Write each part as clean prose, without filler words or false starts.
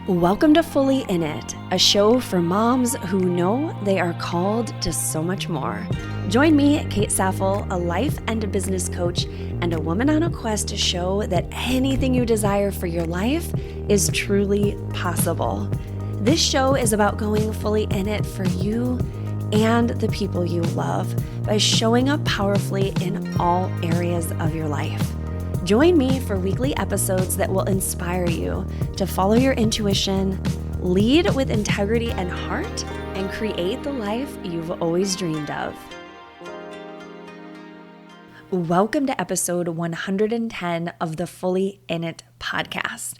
Welcome to Fully In It, a show for moms who know they are called to so much more. Join me, Kate Saffel, a life and a business coach, and a woman on a quest to show that anything you desire for your life is truly possible. This show is about going fully in it for you and the people you love by showing up powerfully in all areas of your life. Join me for weekly episodes that will inspire you to follow your intuition, lead with integrity and heart, and create the life you've always dreamed of. Welcome to episode 110 of the Fully In It podcast.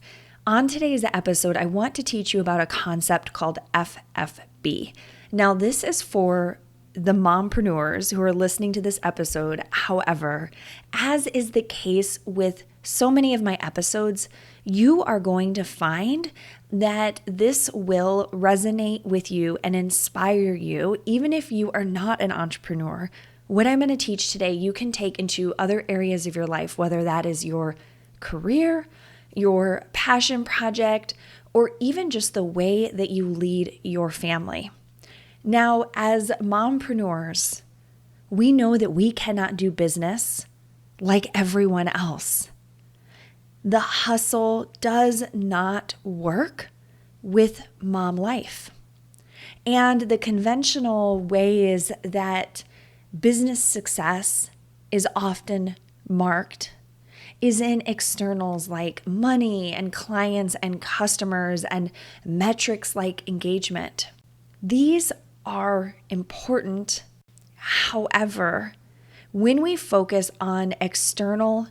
On today's episode, I want to teach you about a concept called FFB. Now, this is for the mompreneurs who are listening to this episode. However, as is the case with so many of my episodes, you are going to find that this will resonate with you and inspire you, even if you are not an entrepreneur. What I'm going to teach today, you can take into other areas of your life, whether that is your career, your passion project, or even just the way that you lead your family. Now, as mompreneurs, we know that we cannot do business like everyone else. The hustle does not work with mom life. And the conventional ways that business success is often marked is in externals like money and clients and customers and metrics like engagement. These are important. However, when we focus on external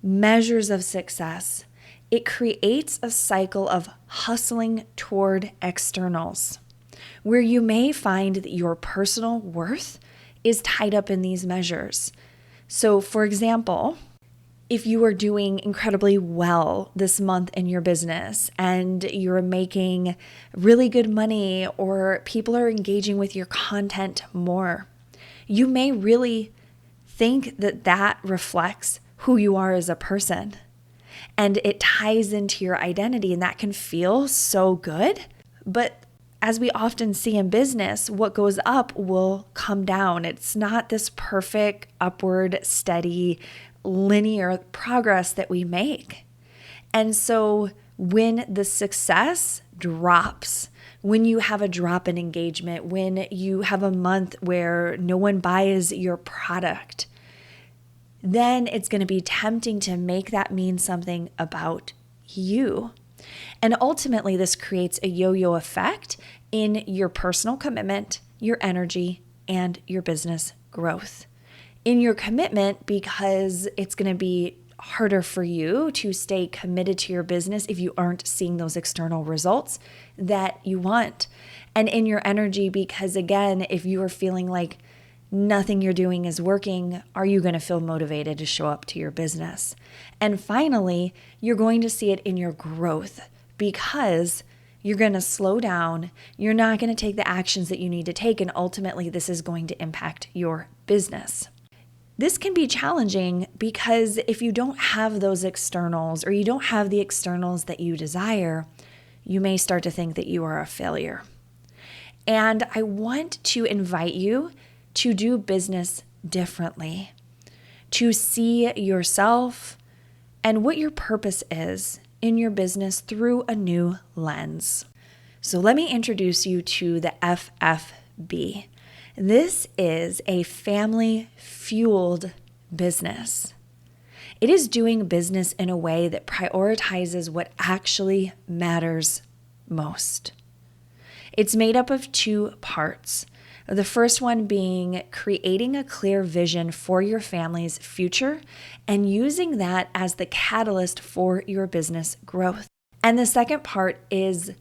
measures of success, it creates a cycle of hustling toward externals, where you may find that your personal worth is tied up in these measures. So, for example, if you are doing incredibly well this month in your business and you're making really good money, or people are engaging with your content more, you may really think that that reflects who you are as a person. And it ties into your identity, and that can feel so good. But as we often see in business, what goes up will come down. It's not this perfect, upward, steady, linear progress that we make. And so when the success drops, when you have a drop in engagement, when you have a month where no one buys your product, then it's going to be tempting to make that mean something about you. And ultimately, this creates a yo-yo effect in your personal commitment, your energy, and your business growth. In your commitment, because it's going to be harder for you to stay committed to your business if you aren't seeing those external results that you want. And in your energy, because again, if you are feeling like nothing you're doing is working, are you going to feel motivated to show up to your business? And finally, you're going to see it in your growth, because you're going to slow down. You're not going to take the actions that you need to take. And ultimately, this is going to impact your business. This can be challenging because if you don't have those externals, or you don't have the externals that you desire, you may start to think that you are a failure. And I want to invite you to do business differently, to see yourself and what your purpose is in your business through a new lens. So let me introduce you to the FFB. This is a family-fueled business. It is doing business in a way that prioritizes what actually matters most. It's made up of two parts. The first one being creating a clear vision for your family's future and using that as the catalyst for your business growth. And the second part is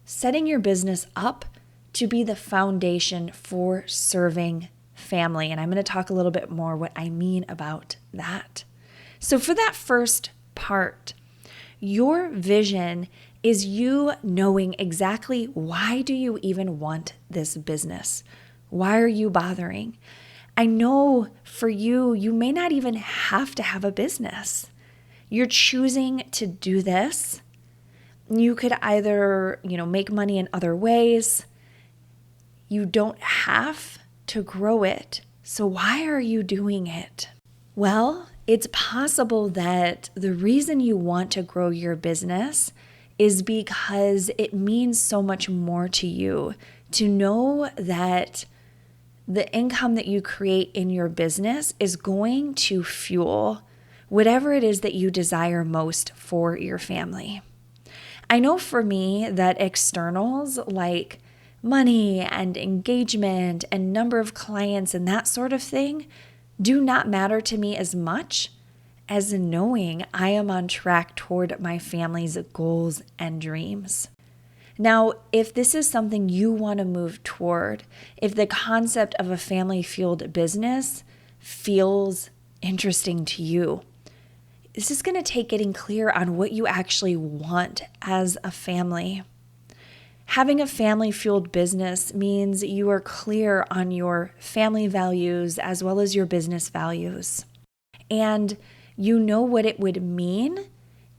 setting your business up to be the foundation for serving family. And I'm going to talk a little bit more what I mean about that. So for that first part, your vision is you knowing exactly why do you even want this business? Why are you bothering? I know for you, you may not even have to have a business. You're choosing to do this You could either, make money in other ways. You don't have to grow it. So why are you doing it? Well, it's possible that the reason you want to grow your business is because it means so much more to you to know that the income that you create in your business is going to fuel whatever it is that you desire most for your family. I know for me that externals like money and engagement and number of clients and that sort of thing do not matter to me as much as knowing I am on track toward my family's goals and dreams. Now, if this is something you want to move toward, if the concept of a family-fueled business feels interesting to you, this is going to take getting clear on what you actually want as a family. Having a family-fueled business means you are clear on your family values as well as your business values. And you know what it would mean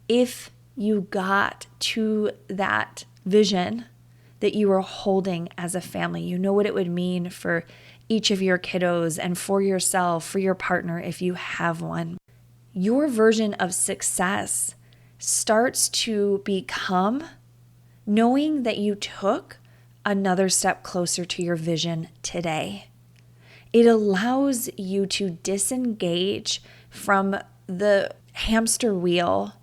if you got to that vision that you are holding as a family. You know what it would mean for each of your kiddos and for yourself, for your partner if you have one. Your version of success starts to become knowing that you took another step closer to your vision today. It allows you to disengage from the hamster wheel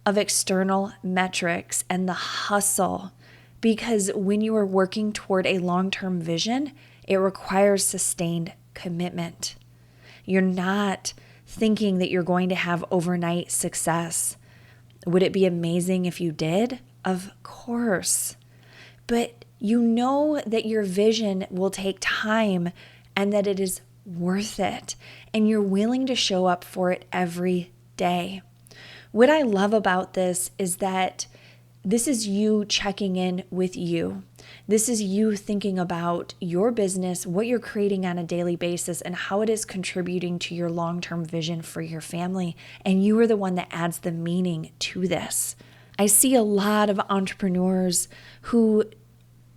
of external metrics and the hustle, because when you are working toward a long-term vision, it requires sustained commitment. You're not thinking that you're going to have overnight success. Would it be amazing if you did? Of course. But you know that your vision will take time and that it is worth it, and you're willing to show up for it every day. What I love about this is that this is you checking in with you. This is you thinking about your business, what you're creating on a daily basis, and how it is contributing to your long-term vision for your family. And you are the one that adds the meaning to this. I see a lot of entrepreneurs who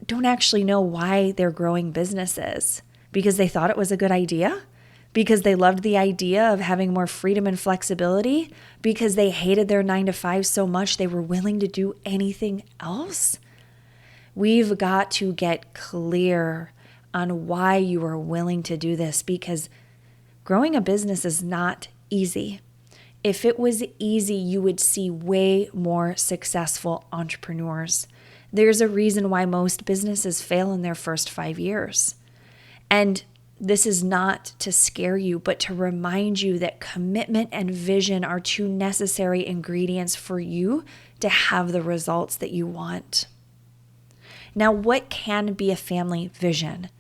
don't actually know why they're growing businesses, because they thought it was a good idea, because they loved the idea of having more freedom and flexibility, because they hated their 9-to-5 so much they were willing to do anything else. We've got to get clear on why you are willing to do this, because growing a business is not easy. If it was easy, you would see way more successful entrepreneurs. There's a reason why most businesses fail in their first 5 years. And this is not to scare you, but to remind you that commitment and vision are two necessary ingredients for you to have the results that you want. Now, what can be a family vision?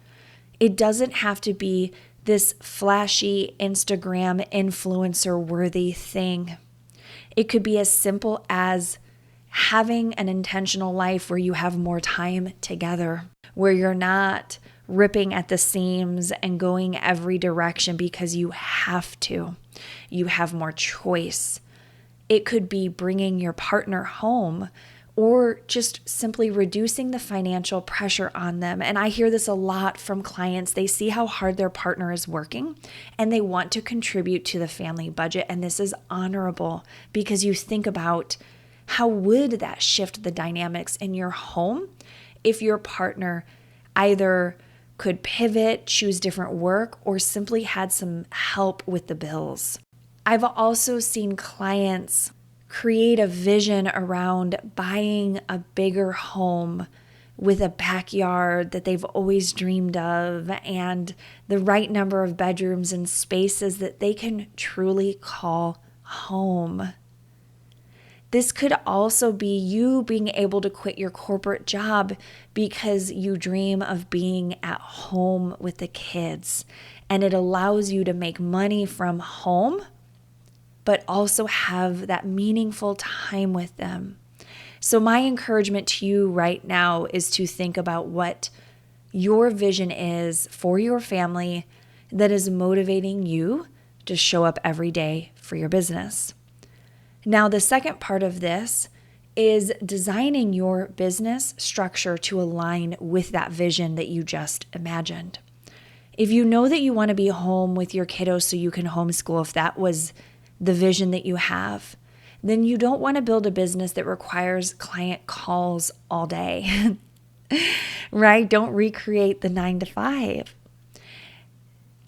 It doesn't have to be this flashy Instagram influencer worthy thing. It could be as simple as having an intentional life where you have more time together, where you're not ripping at the seams and going every direction because you have to. You have more choice. It could be bringing your partner home, or just simply reducing the financial pressure on them. And I hear this a lot from clients. They see how hard their partner is working and they want to contribute to the family budget. And this is honorable, because you think about how would that shift the dynamics in your home if your partner either could pivot, choose different work, or simply had some help with the bills. I've also seen clients create a vision around buying a bigger home with a backyard that they've always dreamed of and the right number of bedrooms and spaces that they can truly call home. This could also be you being able to quit your corporate job because you dream of being at home with the kids, and it allows you to make money from home, but also have that meaningful time with them. So my encouragement to you right now is to think about what your vision is for your family that is motivating you to show up every day for your business. Now, the second part of this is designing your business structure to align with that vision that you just imagined. If you know that you want to be home with your kiddos so you can homeschool, if that was the vision that you have, then you don't want to build a business that requires client calls all day, right? Don't recreate the 9 to 5.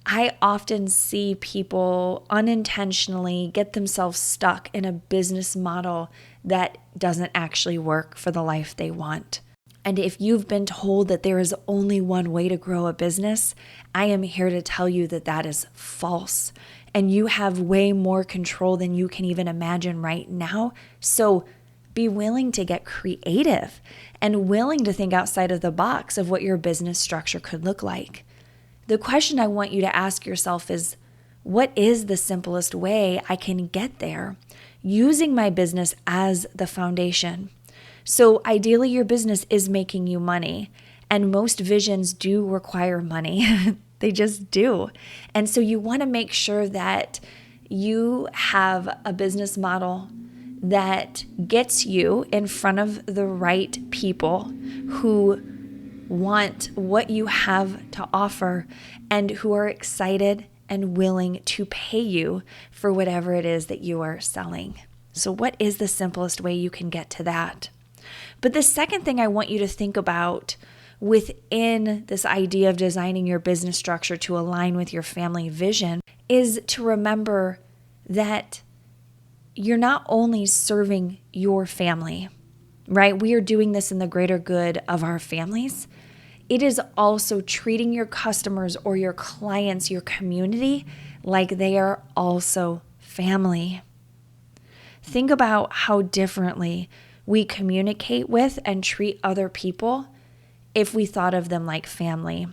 I often see people unintentionally get themselves stuck in a business model that doesn't actually work for the life they want. And if you've been told that there is only one way to grow a business, I am here to tell you that that is false. And you have way more control than you can even imagine right now. So be willing to get creative and willing to think outside of the box of what your business structure could look like. The question I want you to ask yourself is, what is the simplest way I can get there using my business as the foundation? So ideally, your business is making you money, and most visions do require money. They just do. And so you want to make sure that you have a business model that gets you in front of the right people who want what you have to offer and who are excited and willing to pay you for whatever it is that you are selling. So what is the simplest way you can get to that? But the second thing I want you to think about within this idea of designing your business structure to align with your family vision is to remember that you're not only serving your family, right? We are doing this in the greater good of our families. It is also treating your customers or your clients, your community, like they are also family. Think about how differently we communicate with and treat other people if we thought of them like family.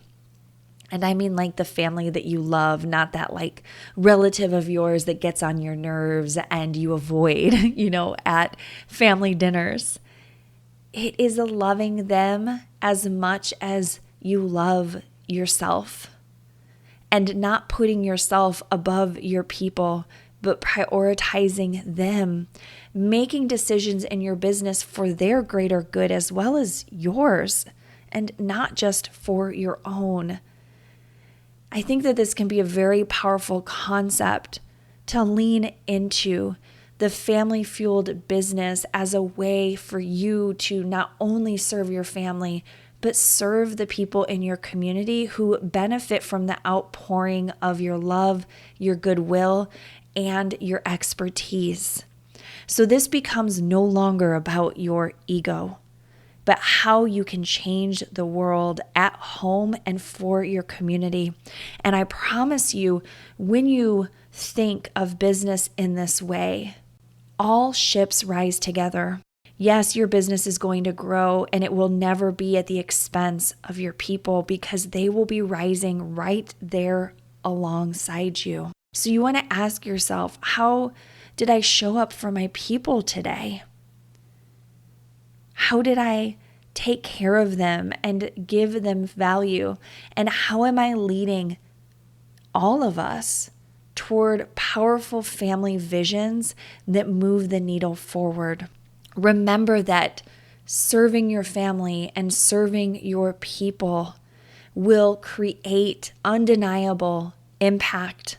And I mean like the family that you love, not that like relative of yours that gets on your nerves and you avoid, at family dinners. It is loving them as much as you love yourself and not putting yourself above your people, but prioritizing them, making decisions in your business for their greater good as well as yours, and not just for your own. I think that this can be a very powerful concept to lean into the family-fueled business as a way for you to not only serve your family, but serve the people in your community who benefit from the outpouring of your love, your goodwill, and your expertise. So this becomes no longer about your ego, but how you can change the world at home and for your community. And I promise you, when you think of business in this way, all ships rise together. Yes, your business is going to grow and it will never be at the expense of your people because they will be rising right there alongside you. So you want to ask yourself, how did I show up for my people today? How did I take care of them and give them value? And how am I leading all of us toward powerful family visions that move the needle forward? Remember that serving your family and serving your people will create undeniable impact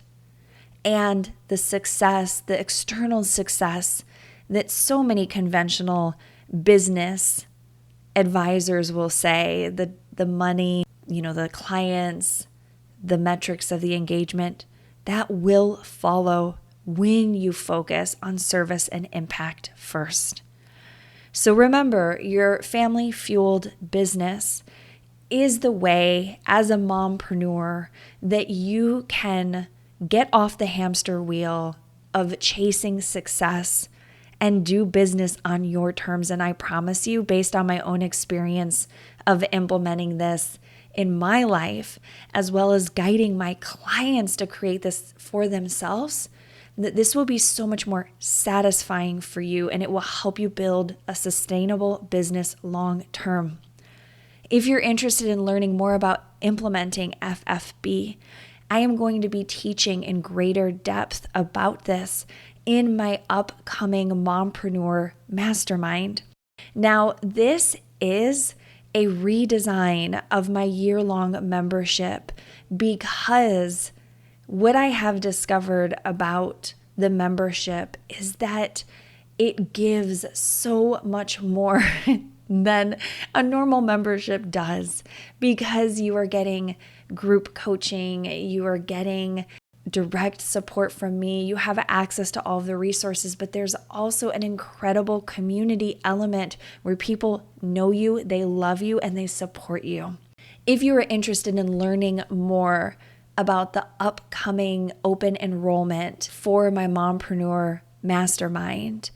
and the success, the external success that so many conventional business advisors will say, the money, the clients, the metrics of the engagement, that will follow when you focus on service and impact first. So remember, your family-fueled business is the way, as a mompreneur, that you can get off the hamster wheel of chasing success and do business on your terms. And I promise you, based on my own experience of implementing this in my life, as well as guiding my clients to create this for themselves, that this will be so much more satisfying for you and it will help you build a sustainable business long term. If you're interested in learning more about implementing FFB, I am going to be teaching in greater depth about this in my upcoming Mompreneur Mastermind. Now, this is a redesign of my year-long membership because what I have discovered about the membership is that it gives so much more than a normal membership does, because you are getting group coaching, you are getting direct support from me, you have access to all of the resources, but there's also an incredible community element where people know you, they love you, and they support you. If you are interested in learning more about the upcoming open enrollment for my Mompreneur Mastermind,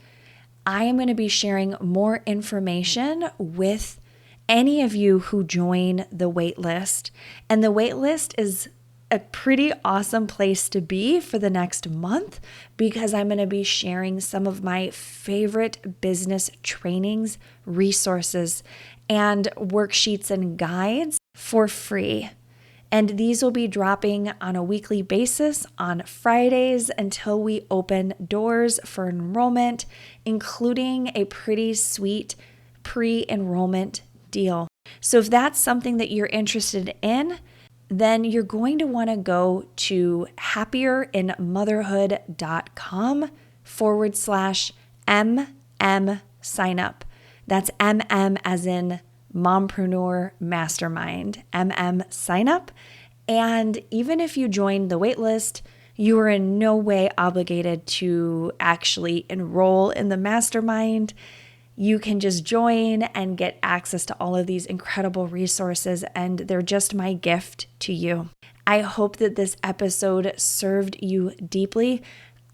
I am going to be sharing more information with any of you who join the waitlist. And the waitlist is a pretty awesome place to be for the next month, because I'm going to be sharing some of my favorite business trainings, resources, and worksheets and guides for free. And these will be dropping on a weekly basis on Fridays until we open doors for enrollment, including a pretty sweet pre-enrollment deal. So if that's something that you're interested in, then you're going to want to go to happierinmotherhood.com/MM sign up. That's MM as in Mompreneur Mastermind, MM sign up. And even if you join the waitlist, you are in no way obligated to actually enroll in the mastermind. You can just join and get access to all of these incredible resources, and they're just my gift to you. I hope that this episode served you deeply.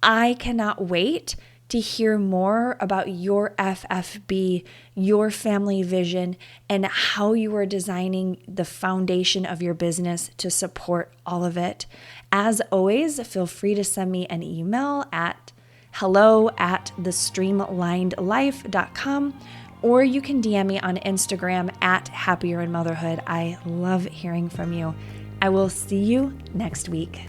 I cannot wait to hear more about your FFB, your family vision, and how you are designing the foundation of your business to support all of it. As always, feel free to send me an email at hello@thestreamlinedlife.com, or you can DM me on Instagram at happierinmotherhood. I love hearing from you. I will see you next week.